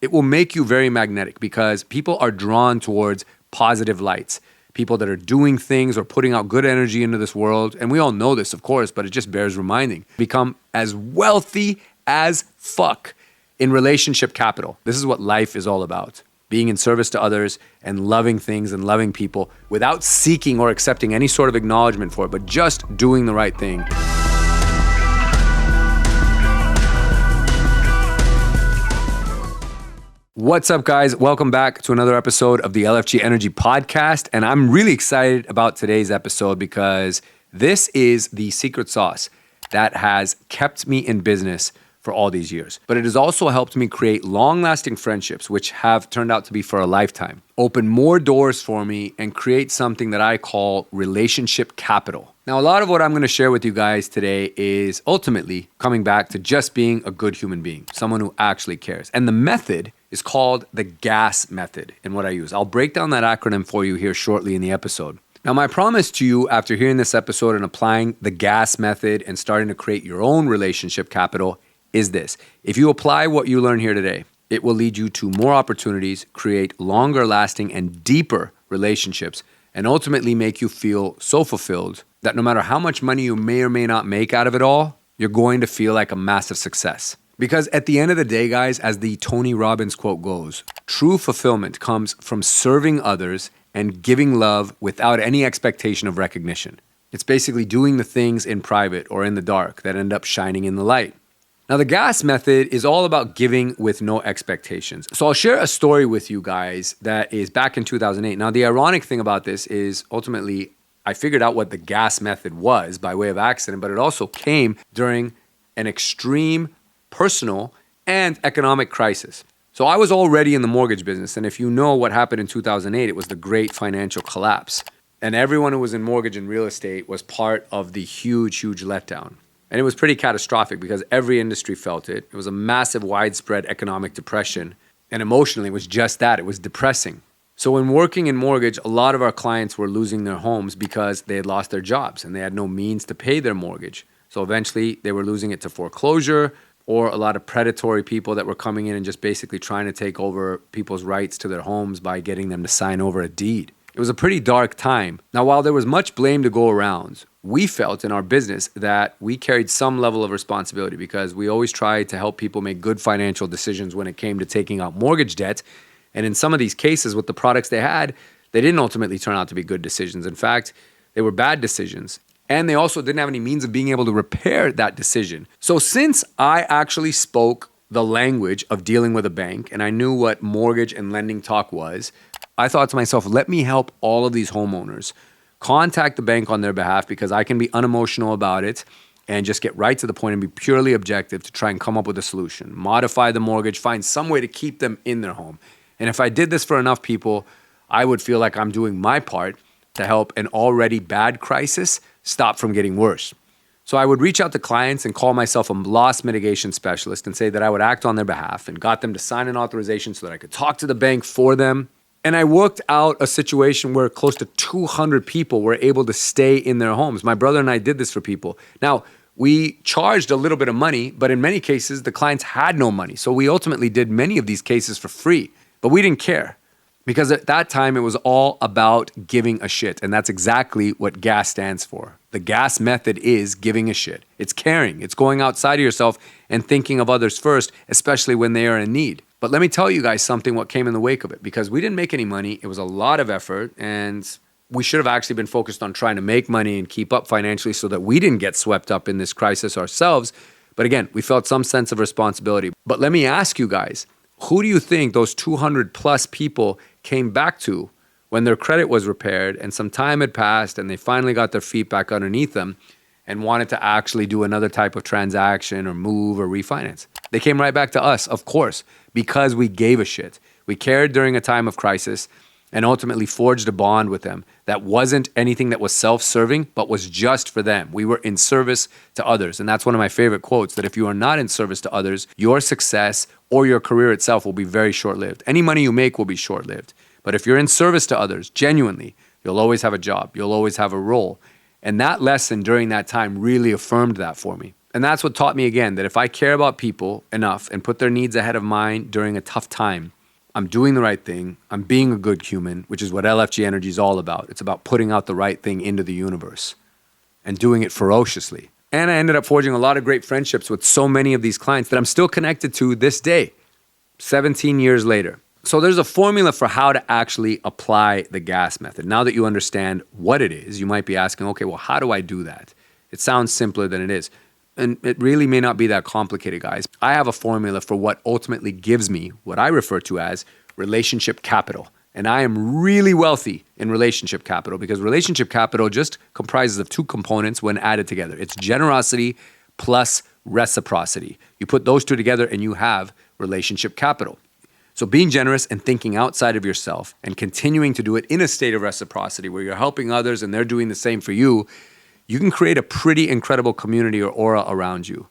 it will make you very magnetic because people are drawn towards positive lights. People that are doing things or putting out good energy into this world. And we all know this, of course, but it just bears reminding. Become as wealthy as fuck in relationship capital. This is what life is all about. Being in service to others and loving things and loving people without seeking or accepting any sort of acknowledgement for it, but just doing the right thing. What's up, guys? Welcome back to another episode of the LFG Energy Podcast. And I'm really excited about today's episode because this is the secret sauce that has kept me in business for all these years. But it has also helped me create long-lasting friendships, which have turned out to be for a lifetime, open more doors for me, and create something that I call relationship capital. Now, a lot of what I'm going to share with you guys today is ultimately coming back to just being a good human being, someone who actually cares. And the method is called the GAS method in what I use. I'll break down that acronym for you here shortly in the episode. Now, my promise to you after hearing this episode and applying the GAS method and starting to create your own relationship capital is this. If you apply what you learn here today, it will lead you to more opportunities, create longer lasting and deeper relationships, and ultimately make you feel so fulfilled that no matter how much money you may or may not make out of it all, you're going to feel like a massive success. Because at the end of the day, guys, as the Tony Robbins quote goes, true fulfillment comes from serving others and giving love without any expectation of recognition. It's basically doing the things in private or in the dark that end up shining in the light. Now, the GAS method is all about giving with no expectations. So I'll share a story with you guys that is back in 2008. Now, the ironic thing about this is ultimately I figured out what the GAS method was by way of accident, but it also came during an extreme personal and economic crisis. So I was already in the mortgage business. And if you know what happened in 2008, it was the great financial collapse. And everyone who was in mortgage and real estate was part of the huge letdown. And it was pretty catastrophic because every industry felt it. It was a massive, widespread economic depression. And emotionally, it was just that. It was depressing. So when working in mortgage, a lot of our clients were losing their homes because they had lost their jobs and they had no means to pay their mortgage. So eventually, they were losing it to foreclosure or a lot of predatory people that were coming in and just basically trying to take over people's rights to their homes by getting them to sign over a deed. It was a pretty dark time. Now, while there was much blame to go around, we felt in our business that we carried some level of responsibility because we always tried to help people make good financial decisions when it came to taking out mortgage debt. And in some of these cases with the products they had, they didn't ultimately turn out to be good decisions. In fact, they were bad decisions. And they also didn't have any means of being able to repair that decision. So since I actually spoke the language of dealing with a bank and I knew what mortgage and lending talk was, I thought to myself, let me help all of these homeowners contact the bank on their behalf because I can be unemotional about it and just get right to the point and be purely objective to try and come up with a solution, modify the mortgage, find some way to keep them in their home. And if I did this for enough people, I would feel like I'm doing my part to help an already bad crisis stop from getting worse. So I would reach out to clients and call myself a loss mitigation specialist and say that I would act on their behalf and got them to sign an authorization so that I could talk to the bank for them. And I worked out a situation where close to 200 people were able to stay in their homes. My brother and I did this for people. Now, we charged a little bit of money, but in many cases, the clients had no money. So we ultimately did many of these cases for free, but we didn't care because at that time, it was all about giving a shit. And that's exactly what GAS stands for. The GAS method is giving a shit. It's caring. It's going outside of yourself and thinking of others first, especially when they are in need. But let me tell you guys something what came in the wake of it, because we didn't make any money. It was a lot of effort, and we should have actually been focused on trying to make money and keep up financially so that we didn't get swept up in this crisis ourselves. But again, we felt some sense of responsibility. But let me ask you guys, who do you think those 200 plus people came back to when their credit was repaired and some time had passed and they finally got their feet back underneath them and wanted to actually do another type of transaction or move or refinance? They came right back to us, of course, because we gave a shit. We cared during a time of crisis and ultimately forged a bond with them that wasn't anything that was self-serving, but was just for them. We were in service to others. And that's one of my favorite quotes, that if you are not in service to others, your success or your career itself will be very short-lived. Any money you make will be short-lived. But if you're in service to others, genuinely, you'll always have a job. You'll always have a role. And that lesson during that time really affirmed that for me. And that's what taught me again that if I care about people enough and put their needs ahead of mine during a tough time, I'm doing the right thing. I'm being a good human, which is what LFG energy is all about. It's about putting out the right thing into the universe and doing it ferociously. And I ended up forging a lot of great friendships with so many of these clients that I'm still connected to this day, 17 years later. So there's a formula for how to actually apply the gas method. Now that you understand what it is, you might be asking, okay, well, how do I do that? It sounds simpler than it is. And it really may not be that complicated, guys. I have a formula for what ultimately gives me what I refer to as relationship capital. And I am really wealthy in relationship capital because relationship capital just comprises of two components when added together. It's generosity plus reciprocity. You put those two together and you have relationship capital. So being generous and thinking outside of yourself and continuing to do it in a state of reciprocity where you're helping others and they're doing the same for you, you can create a pretty incredible community or aura around you.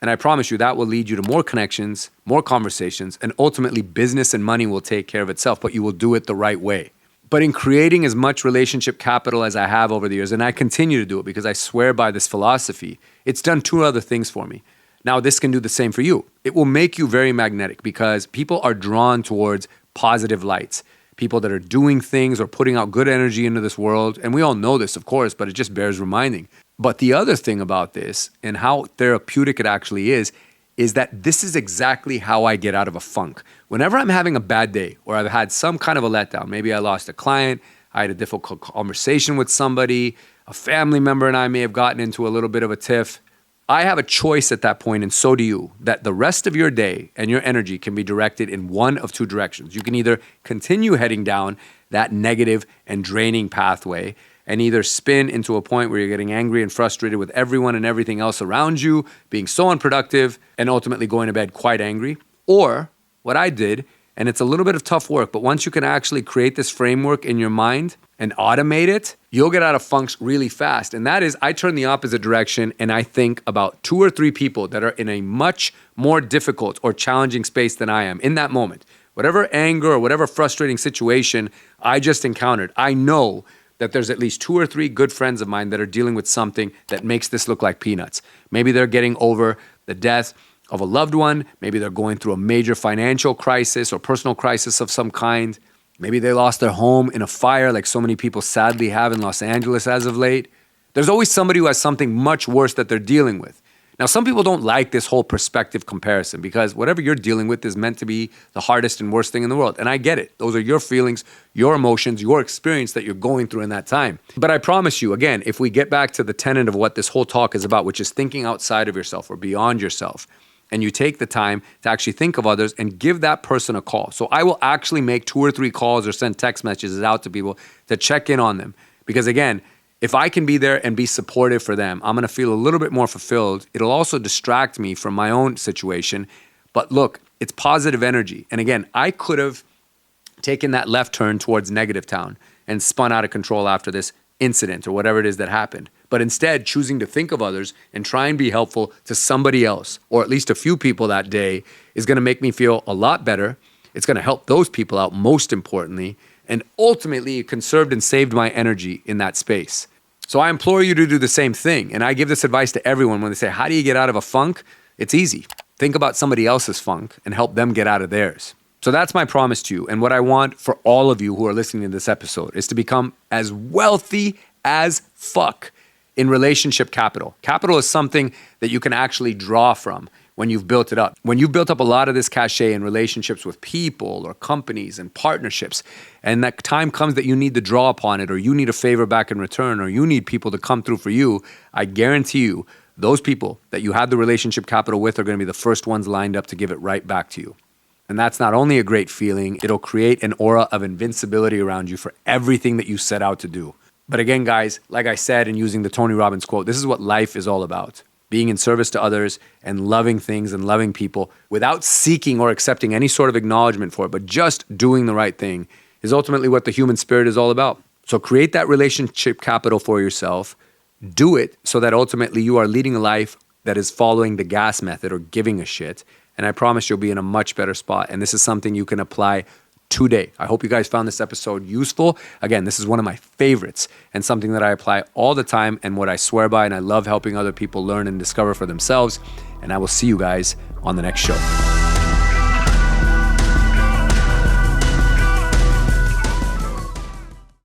And I promise you that will lead you to more connections, more conversations, and ultimately business and money will take care of itself, but you will do it the right way. But in creating as much relationship capital as I have over the years, and I continue to do it because I swear by this philosophy, it's done two other things for me. Now, this can do the same for you. It will make you very magnetic because people are drawn towards positive lights. People that are doing things or putting out good energy into this world. And we all know this, of course, but it just bears reminding. But the other thing about this and how therapeutic it actually is that this is exactly how I get out of a funk. Whenever I'm having a bad day or I've had some kind of a letdown, maybe I lost a client, I had a difficult conversation with somebody, a family member and I may have gotten into a little bit of a tiff, I have a choice at that point, and so do you, that the rest of your day and your energy can be directed in one of two directions. You can either continue heading down that negative and draining pathway and either spin into a point where you're getting angry and frustrated with everyone and everything else around you, being so unproductive, and ultimately going to bed quite angry. Or what I did, and it's a little bit of tough work, but once you can actually create this framework in your mind and automate it, you'll get out of funks really fast. And that is, I turn the opposite direction and I think about 2 or 3 people that are in a much more difficult or challenging space than I am in that moment. Whatever anger or whatever frustrating situation I just encountered, I know that there's at least 2 or 3 good friends of mine that are dealing with something that makes this look like peanuts. Maybe they're getting over the death of a loved one. Maybe they're going through a major financial crisis or personal crisis of some kind. Maybe they lost their home in a fire like so many people sadly have in Los Angeles as of late. There's always somebody who has something much worse that they're dealing with. Now, some people don't like this whole perspective comparison because whatever you're dealing with is meant to be the hardest and worst thing in the world. And I get it. Those are your feelings, your emotions, your experience that you're going through in that time. But I promise you, again, if we get back to the tenet of what this whole talk is about, which is thinking outside of yourself or beyond yourself, and you take the time to actually think of others and give that person a call. So I will actually make 2 or 3 calls or send text messages out to people to check in on them. Because again, if I can be there and be supportive for them, I'm going to feel a little bit more fulfilled. It'll also distract me from my own situation. But look, it's positive energy. And again, I could have taken that left turn towards negative town and spun out of control after this incident or whatever it is that happened. But instead, choosing to think of others and try and be helpful to somebody else, or at least a few people that day, is going to make me feel a lot better. It's going to help those people out, most importantly. And ultimately, it conserved and saved my energy in that space. So I implore you to do the same thing. And I give this advice to everyone when they say, how do you get out of a funk? It's easy. Think about somebody else's funk and help them get out of theirs. So that's my promise to you. And what I want for all of you who are listening to this episode is to become as wealthy as fuck in relationship capital. Capital is something that you can actually draw from when you've built it up. When you've built up a lot of this cachet in relationships with people or companies and partnerships, and that time comes that you need to draw upon it, or you need a favor back in return, or you need people to come through for you, I guarantee you, those people that you have the relationship capital with are going to be the first ones lined up to give it right back to you. And that's not only a great feeling, it'll create an aura of invincibility around you for everything that you set out to do. But again, guys, like I said, and using the Tony Robbins quote, this is what life is all about. Being in service to others and loving things and loving people without seeking or accepting any sort of acknowledgement for it, but just doing the right thing is ultimately what the human spirit is all about. So create that relationship capital for yourself. Do it so that ultimately you are leading a life that is following the gas method or giving a shit. And I promise you'll be in a much better spot. And this is something you can apply today. I hope you guys found this episode useful. Again, this is one of my favorites and something that I apply all the time and what I swear by, and I love helping other people learn and discover for themselves. And I will see you guys on the next show.